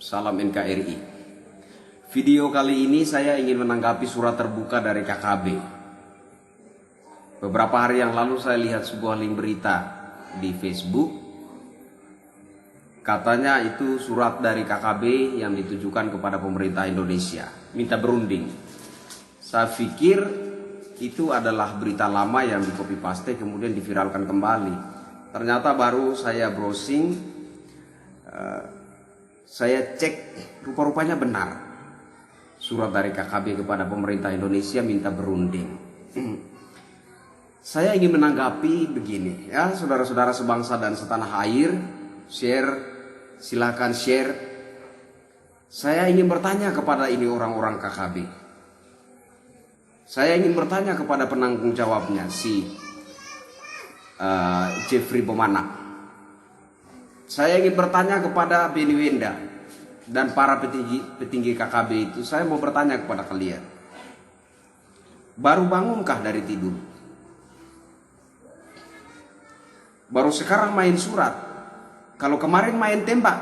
Salam NKRI. Video kali ini saya ingin menanggapi surat terbuka dari KKB. Beberapa hari yang lalu saya lihat sebuah link berita di Facebook. Katanya itu surat dari KKB yang ditujukan kepada pemerintah Indonesia, minta berunding. Saya pikir itu adalah berita lama yang di copy paste kemudian diviralkan kembali. Ternyata baru saya browsing, saya cek, rupa-rupanya benar. Surat dari KKB kepada pemerintah Indonesia minta berunding. Saya ingin menanggapi begini, ya saudara-saudara sebangsa dan setanah air, silakan share. Saya ingin bertanya kepada ini orang-orang KKB. Saya ingin bertanya kepada penanggung jawabnya, si Jeffrey Bomanak. Saya ingin bertanya kepada Benny Wenda dan para petinggi KKB itu. Saya mau bertanya kepada kalian. Baru bangunkah dari tidur? Baru sekarang main surat? Kalau kemarin main tembak?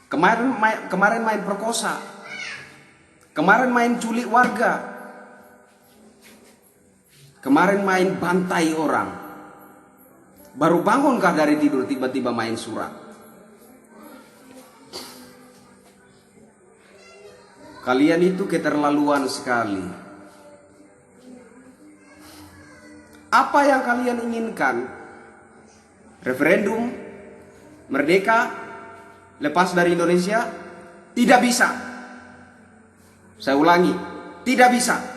Kemarin main perkosa? Kemarin main culik warga? Kemarin main bantai orang? Baru bangunkah dari tidur tiba-tiba main surat? Kalian itu keterlaluan sekali. Apa yang kalian inginkan? Referendum? Merdeka? Lepas dari Indonesia? Tidak bisa. Saya ulangi, tidak bisa.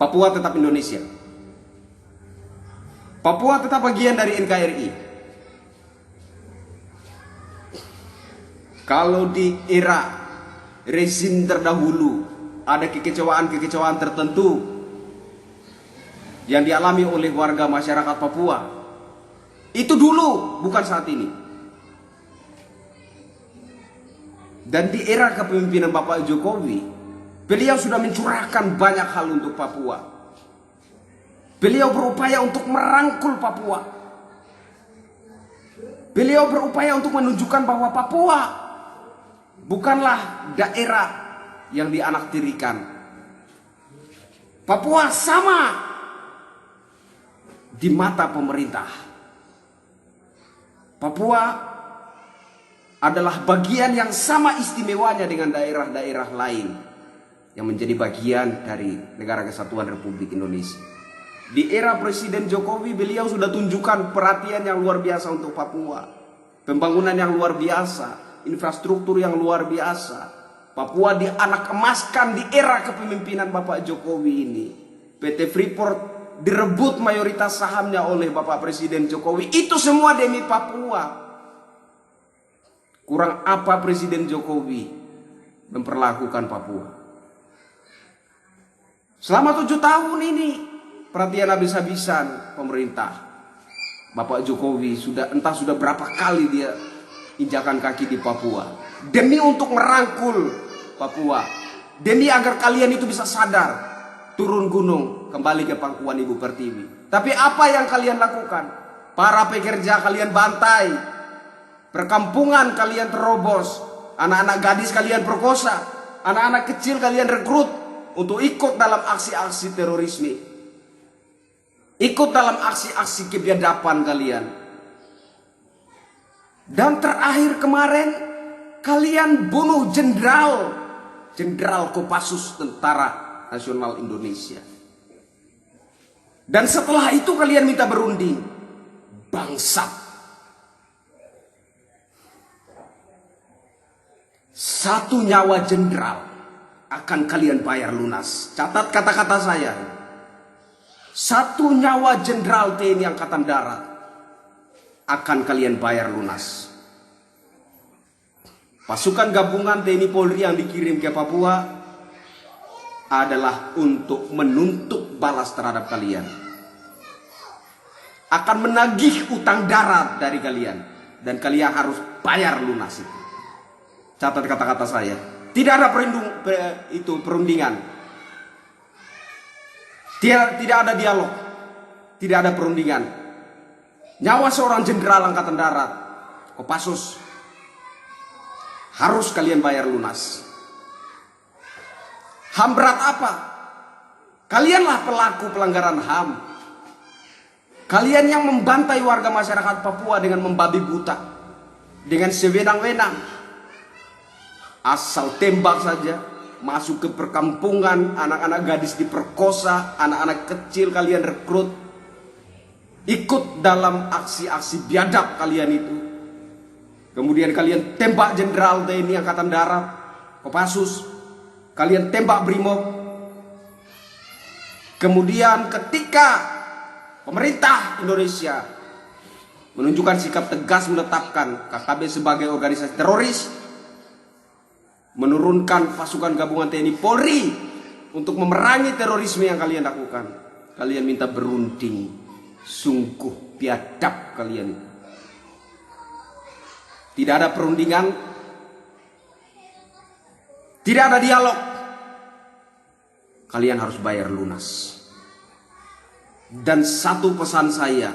Papua tetap Indonesia. Papua tetap bagian dari NKRI. Kalau di era rezim terdahulu ada kekecewaan-kekecewaan tertentu yang dialami oleh warga masyarakat Papua, itu dulu, bukan saat ini. Dan di era kepemimpinan Bapak Jokowi, beliau sudah mencurahkan banyak hal untuk Papua. Beliau berupaya untuk merangkul Papua. Beliau berupaya untuk menunjukkan bahwa Papua bukanlah daerah yang dianaktirikan. Papua sama di mata pemerintah. Papua adalah bagian yang sama istimewanya dengan daerah-daerah lain yang menjadi bagian dari Negara Kesatuan Republik Indonesia. Di era Presiden Jokowi, beliau sudah tunjukkan perhatian yang luar biasa untuk Papua. Pembangunan yang luar biasa, infrastruktur yang luar biasa. Papua dianak emaskan di era kepemimpinan Bapak Jokowi ini. PT Freeport direbut mayoritas sahamnya oleh Bapak Presiden Jokowi. Itu semua demi Papua. Kurang apa Presiden Jokowi memperlakukan Papua? Selama 7 tahun ini perhatian habis-habisan pemerintah. Bapak Jokowi sudah berapa kali dia injakan kaki di Papua. Demi untuk merangkul Papua. Demi agar kalian itu bisa sadar. Turun gunung, kembali ke pangkuan Ibu Pertiwi. Tapi apa yang kalian lakukan? Para pekerja kalian bantai. Perkampungan kalian terobos. Anak-anak gadis kalian perkosa. Anak-anak kecil kalian rekrut untuk ikut dalam aksi-aksi terorisme. Ikut dalam aksi-aksi kebiadaban kalian. Dan terakhir kemarin kalian bunuh Jenderal Kopassus Tentara Nasional Indonesia. Dan setelah itu kalian minta berunding. Bangsat. Satu nyawa jenderal akan kalian bayar lunas. Catat kata-kata saya. Satu nyawa jenderal TNI Angkatan Darat akan kalian bayar lunas. Pasukan gabungan TNI Polri yang dikirim ke Papua adalah untuk menuntut balas terhadap kalian. Akan menagih utang darat dari kalian. Dan kalian harus bayar lunas itu. Catat kata-kata saya. Tidak ada perundingan. Tidak ada dialog. Tidak ada perundingan. Nyawa seorang jenderal angkatan darat, Kopassus, harus kalian bayar lunas. HAM berat apa? Kalianlah pelaku pelanggaran HAM. Kalian yang membantai warga masyarakat Papua dengan membabi buta, dengan sewenang-wenang. Asal tembak saja, masuk ke perkampungan, anak-anak gadis diperkosa, anak-anak kecil kalian rekrut, ikut dalam aksi-aksi biadab kalian itu. Kemudian kalian tembak jenderal TNI Angkatan Darat, Kopassus, kalian tembak Brimob. Kemudian ketika pemerintah Indonesia menunjukkan sikap tegas menetapkan KKB sebagai organisasi teroris, menurunkan pasukan gabungan TNI Polri untuk memerangi terorisme yang kalian lakukan, kalian minta berunding. Sungguh biadab kalian. Tidak ada perundingan, tidak ada dialog. Kalian harus bayar lunas. Dan satu pesan saya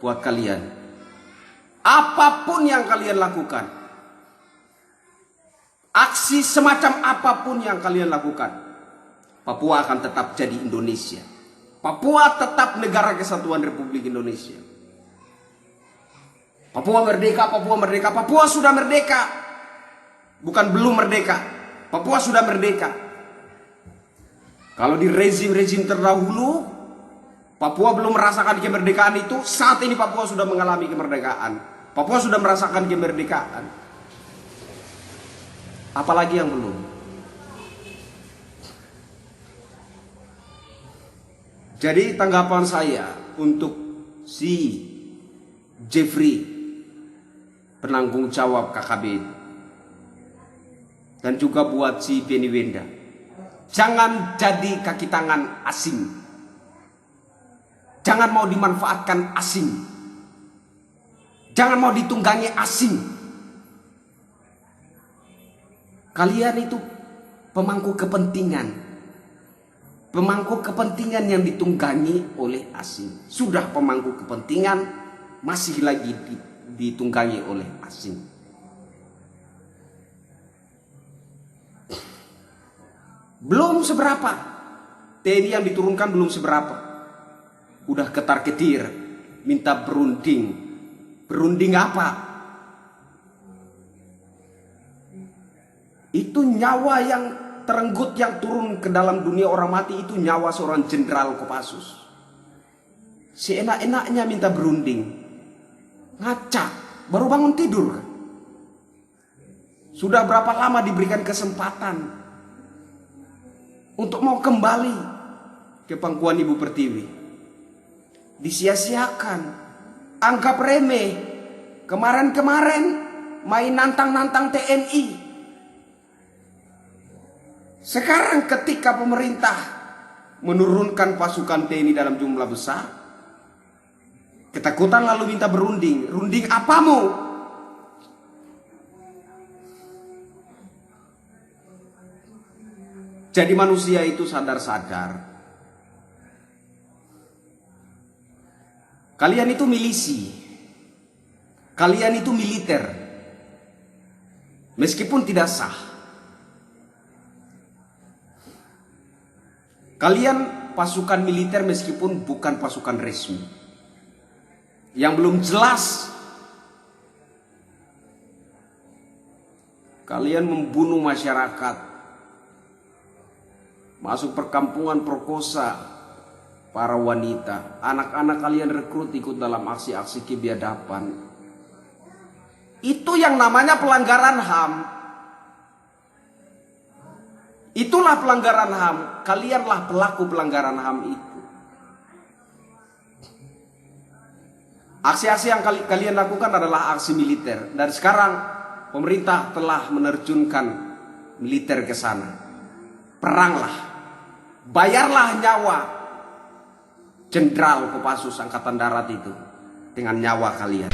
buat kalian, apapun yang kalian lakukan, aksi semacam apapun yang kalian lakukan, Papua akan tetap jadi Indonesia. Papua tetap negara kesatuan Republik Indonesia. Papua merdeka, Papua merdeka, Papua sudah merdeka. Bukan belum merdeka, Papua sudah merdeka. Kalau di rezim-rezim terdahulu, Papua belum merasakan kemerdekaan itu, saat ini Papua sudah mengalami kemerdekaan. Papua sudah merasakan kemerdekaan. Apalagi yang belum. Jadi tanggapan saya untuk si Jeffrey, penanggung jawab KKB itu, dan juga buat si Benny Wenda, jangan jadi kaki tangan asing. Jangan mau dimanfaatkan asing. Jangan mau ditunggangi asing. Kalian itu pemangku kepentingan. Pemangku kepentingan yang ditunggangi oleh asing. Sudah pemangku kepentingan, masih lagi ditunggangi oleh asing. Belum seberapa. TNI yang diturunkan belum seberapa. Udah ketar-ketir, minta berunding. Berunding apa? Itu nyawa yang terenggut yang turun ke dalam dunia orang mati, itu nyawa seorang jenderal Kopassus. Seenak-enaknya minta berunding. Ngaca, baru bangun tidur. Sudah berapa lama diberikan kesempatan untuk mau kembali ke pangkuan Ibu Pertiwi. Disia-siakan, anggap remeh. Kemarin-kemarin main nantang-nantang TNI. Sekarang ketika pemerintah menurunkan pasukan TNI dalam jumlah besar, ketakutan lalu minta berunding. Runding apamu? Jadi manusia itu sadar-sadar. Kalian itu milisi. Kalian itu militer. Meskipun tidak sah. Kalian pasukan militer meskipun bukan pasukan resmi. Yang belum jelas. Kalian membunuh masyarakat. Masuk perkampungan, perkosa para wanita. Anak-anak kalian rekrut ikut dalam aksi-aksi kebiadaban. Itu yang namanya pelanggaran HAM. Itulah pelanggaran HAM. Kalianlah pelaku pelanggaran HAM itu. Aksi-aksi yang kalian lakukan adalah aksi militer. Dan sekarang pemerintah telah menerjunkan militer ke sana. Peranglah. Bayarlah nyawa Jenderal Kopassus Angkatan Darat itu dengan nyawa kalian.